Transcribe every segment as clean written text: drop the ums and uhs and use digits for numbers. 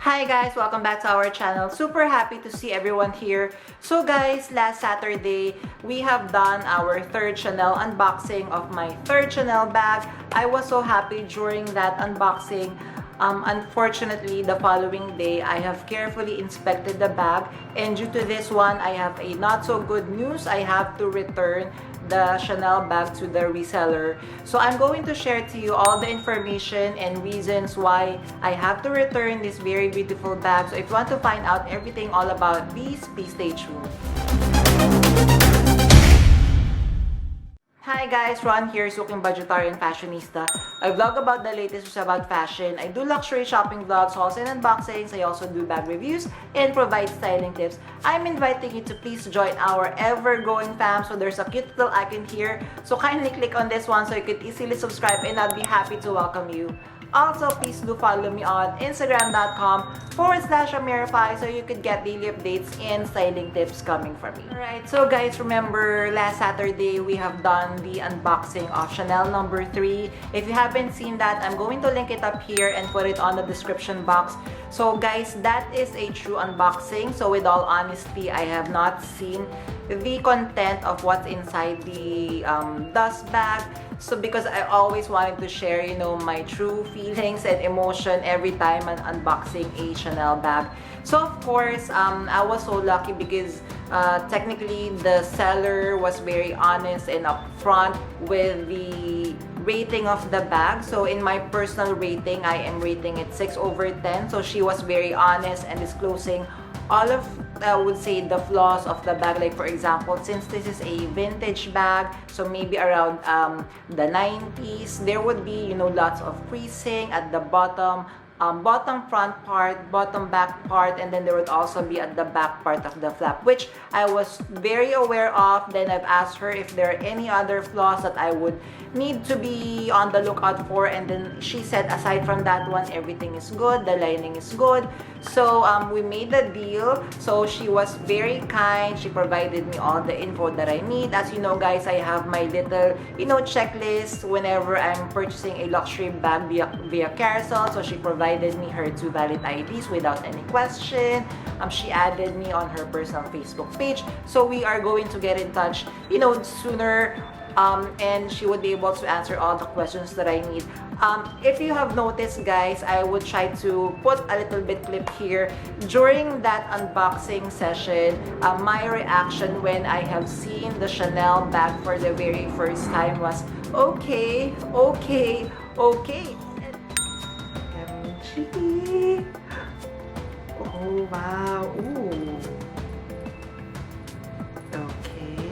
Hi guys, welcome back to our channel. Super happy to see everyone here. So guys, last Saturday, we have done our third Chanel unboxing of my third Chanel bag. I was so happy during that unboxing. Unfortunately, the following day, I have carefully inspected the bag, and due to this one, I have a not so good news. I have to return the Chanel bag to the reseller. So I'm going to share to you all the information and reasons why I have to return this very beautiful bag. So if you want to find out everything all about these, please stay tuned. Hi guys, Ron here, Suking Budgetarian Fashionista. I vlog about the latest news about fashion. I do luxury shopping vlogs, hauls and unboxings. I also do bag reviews and provide styling tips. I'm inviting you to please join our ever-growing fam. So there's a cute little icon here. So kindly click on this one so you could easily subscribe, and I'll be happy to welcome you. Also, please do follow me on Instagram.com/Amirify so you could get daily updates and styling tips coming from me. Alright, so guys, remember last Saturday we have done the unboxing of Chanel number 3. If you haven't seen that, I'm going to link it up here and put it on the description box. So guys, that is a true unboxing. So with all honesty, I have not seen the content of what's inside the dust bag. So because I always wanted to share, my true feelings and emotion every time I'm unboxing a Chanel bag. So of course, I was so lucky because technically the seller was very honest and upfront with the rating of the bag. So in my personal rating, I am rating it 6/10. So she was very honest and disclosing all of, I would say, the flaws of the bag. Like for example, since this is a vintage bag, so maybe around the 90s, there would be lots of creasing at the bottom front part, bottom back part, and then there would also be at the back part of the flap, which I was very aware of. Then I've asked her if there are any other flaws that I would need to be on the lookout for, and then she said aside from that one, everything is good, the lining is good. So we made the deal. So she was very kind. She provided me all the info that I need. As you know guys, I have my little checklist whenever I'm purchasing a luxury bag via carousel. So she provided me her 2 valid IDs without any question. She added me on her personal Facebook page, so we are going to get in touch sooner, and she would be able to answer all the questions that I need. If you have noticed guys, I would try to put a little bit clip here. During that unboxing session, my reaction when I have seen the Chanel bag for the very first time was okay. MG. Oh wow. Ooh. Okay.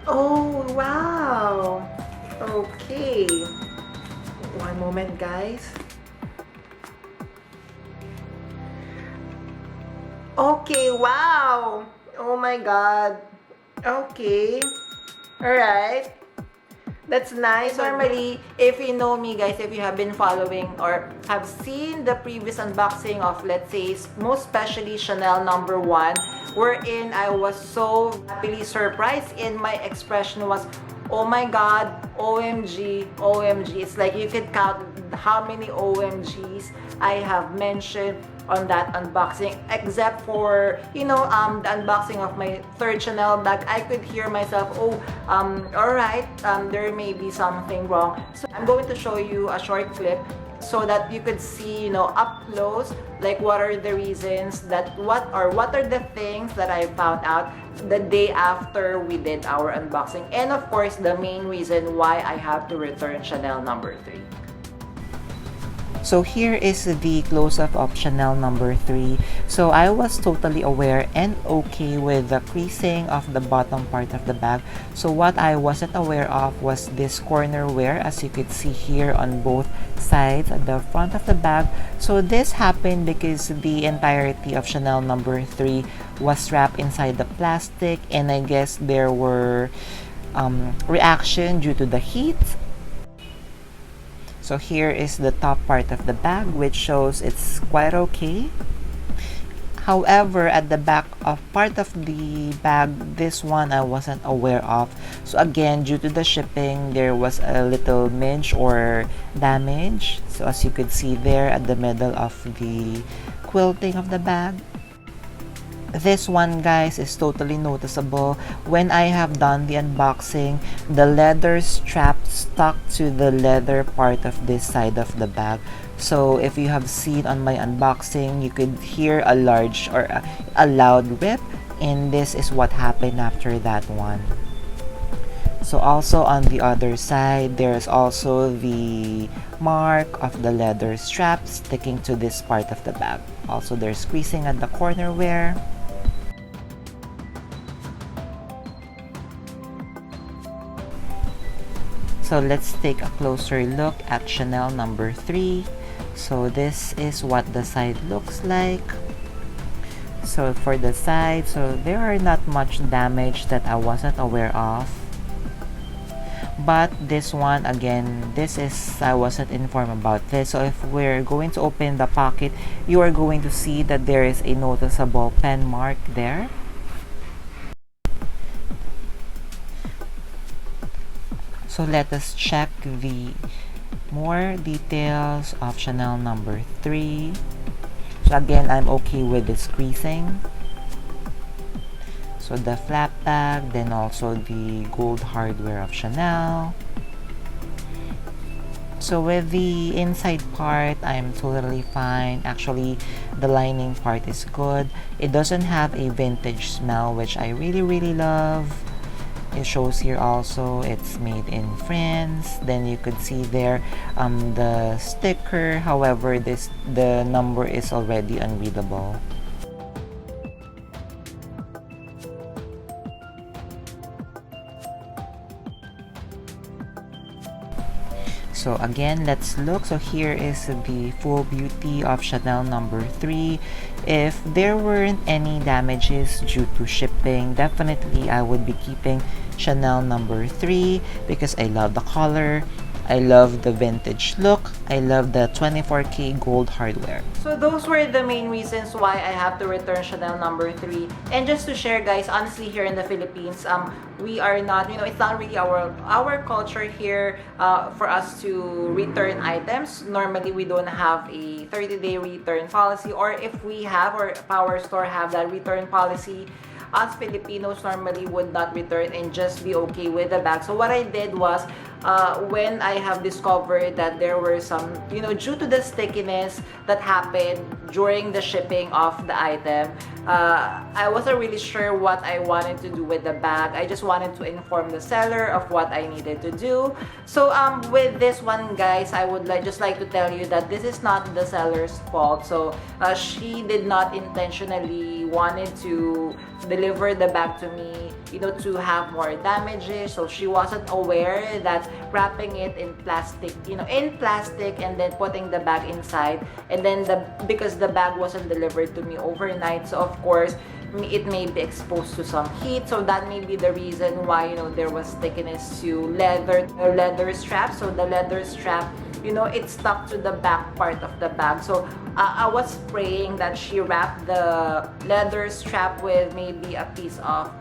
Oh wow. Okay. One moment guys. Okay, wow. Oh my god. Okay. Alright. That's nice. Normally, if you know me guys, if you have been following or have seen the previous unboxing of, let's say, most especially Chanel number 1, wherein I was so happily surprised and my expression was, oh my god, OMG. It's like you could count how many OMGs I have mentioned on that unboxing, except for the unboxing of my third Chanel bag. I could hear myself, alright, there may be something wrong. So I'm going to show you a short clip so that you could see up close, like what are the reasons that what are the things that I found out the day after we did our unboxing, and of course the main reason why I have to return Chanel number 3. So here is the close-up of Chanel number 3. So I was totally aware and okay with the creasing of the bottom part of the bag. So what I wasn't aware of was this corner wear, as you could see here on both sides at the front of the bag. So this happened because the entirety of Chanel number 3 was wrapped inside the plastic, and I guess there were reaction due to the heat. So here is the top part of the bag, which shows it's quite okay. However, at the back of part of the bag, this one I wasn't aware of. So again, due to the shipping, there was a little midge or damage. So as you could see there at the middle of the quilting of the bag. This one, guys, is totally noticeable. When I have done the unboxing, the leather strap stuck to the leather part of this side of the bag. So if you have seen on my unboxing, you could hear a large or a loud rip, and this is what happened after that one. So also on the other side, there's also the mark of the leather strap sticking to this part of the bag. Also, there's creasing at the corner wear. So let's take a closer look at Chanel number 3. So this is what the side looks like. So for the side, so there are not much damage that I wasn't aware of. But this one, again, this is, I wasn't informed about this. So if we're going to open the pocket, you are going to see that there is a noticeable pen mark there. So let us check the more details of Chanel number 3. So again, I'm okay with this creasing. So the flap bag, then also the gold hardware of Chanel. So with the inside part, I'm totally fine. Actually, the lining part is good. It doesn't have a vintage smell, which I really love. It shows here also it's made in France. Then you could see there the sticker. However, the number is already unreadable. So again, let's look. So here is the full beauty of Chanel number 3. If there weren't any damages due to shipping, definitely I would be keeping Chanel number 3 because I love the color, I love the vintage look, I love the 24K gold hardware. So those were the main reasons why I have to return Chanel number 3. And just to share, guys, honestly, here in the Philippines, we are not, it's not really our culture here for us to return items. Normally, we don't have a 30-day return policy, or if we have, or our store have that return policy, us Filipinos normally would not return and just be okay with the bag. So what I did was, when I have discovered that there were some, due to the stickiness that happened during the shipping of the item, I wasn't really sure what I wanted to do with the bag. I just wanted to inform the seller of what I needed to do. So with this one, guys, I would just like to tell you that this is not the seller's fault. So she did not intentionally wanted to deliver the bag to me, to have more damages. So she wasn't aware that wrapping it in plastic, and then putting the bag inside, and then because the bag wasn't delivered to me overnight, so of course it may be exposed to some heat. So that may be the reason why there was stickiness to leather strap. So the leather strap, it stuck to the back part of the bag. So I was praying that she wrapped the leather strap with maybe a piece of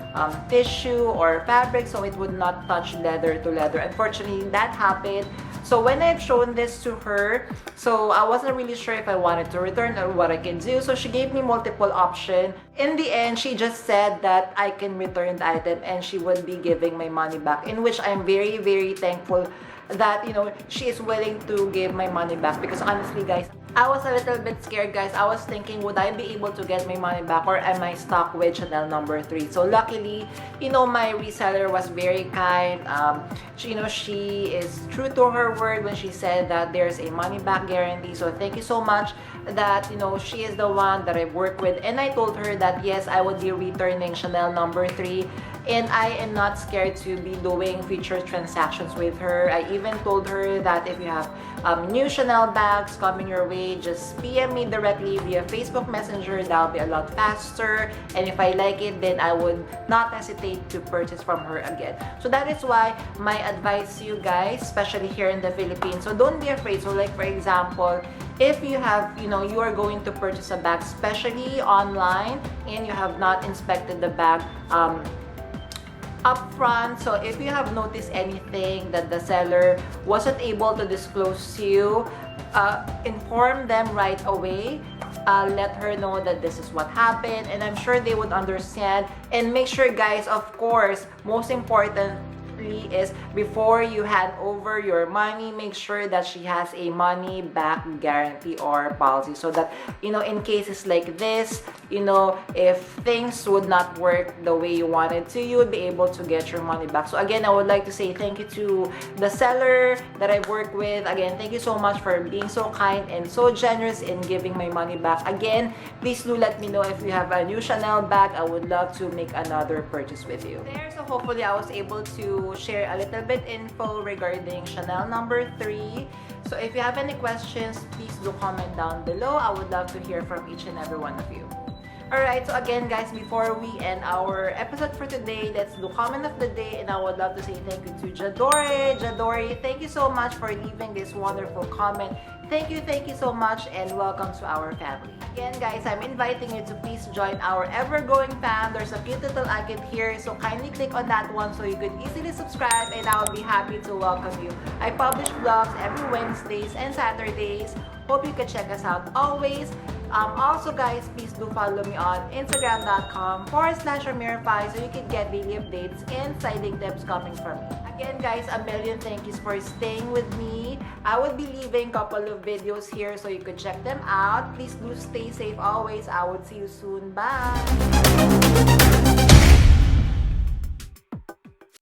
tissue or fabric so it would not touch leather to leather. Unfortunately, that happened. So when I've shown this to her, so I wasn't really sure if I wanted to return or what I can do. So she gave me multiple options. In the end, she just said that I can return the item and she would be giving my money back, in which I'm very thankful that she is willing to give my money back, because honestly, guys, I was a little bit scared, guys. I was thinking, would I be able to get my money back, or am I stuck with Chanel number 3? So luckily, my reseller was very kind. She is true to her word when she said that there's a money back guarantee. So thank you so much that she is the one that I work with, and I told her that yes, I would be returning Chanel number 3. And I am not scared to be doing future transactions with her. I even told her that if you have new Chanel bags coming your way, just PM me directly via Facebook Messenger. That'll be a lot faster. And if I like it, then I would not hesitate to purchase from her again. So that is why my advice to you guys, especially here in the Philippines. So don't be afraid. So like for example, if you have, you are going to purchase a bag, especially online, and you have not inspected the bag up front. So if you have noticed anything that the seller wasn't able to disclose to you, inform them right away. Let her know that this is what happened, and I'm sure they would understand. And make sure, guys, of course, most important is before you hand over your money, make sure that she has a money back guarantee or policy, so that in cases like this, if things would not work the way you wanted to, you would be able to get your money back. So again, I would like to say thank you to the seller that I've worked with. Again, thank you so much for being so kind and so generous in giving my money back. Again, please do let me know if you have a new Chanel bag. I would love to make another purchase with you there. So hopefully I was able to share a little bit info regarding Chanel number 3. So if you have any questions, please do comment down below. I would love to hear from each and every one of you. Alright, so again guys, before we end our episode for today, let's do comment of the day, and I would love to say thank you to Jadore. Jadore, thank you so much for leaving this wonderful comment. Thank you so much, and welcome to our family. Again guys, I'm inviting you to please join our ever-growing fam. There's a cute little icon here, so kindly click on that one so you could easily subscribe, and I'll be happy to welcome you. I publish vlogs every Wednesdays and Saturdays. Hope you can check us out always. Also guys, please do follow me on Instagram.com/RamiraFi so you can get daily updates and styling tips coming from me. Again guys, a million thank yous for staying with me. I will be leaving a couple of videos here so you could check them out. Please do stay safe always. I would see you soon. Bye!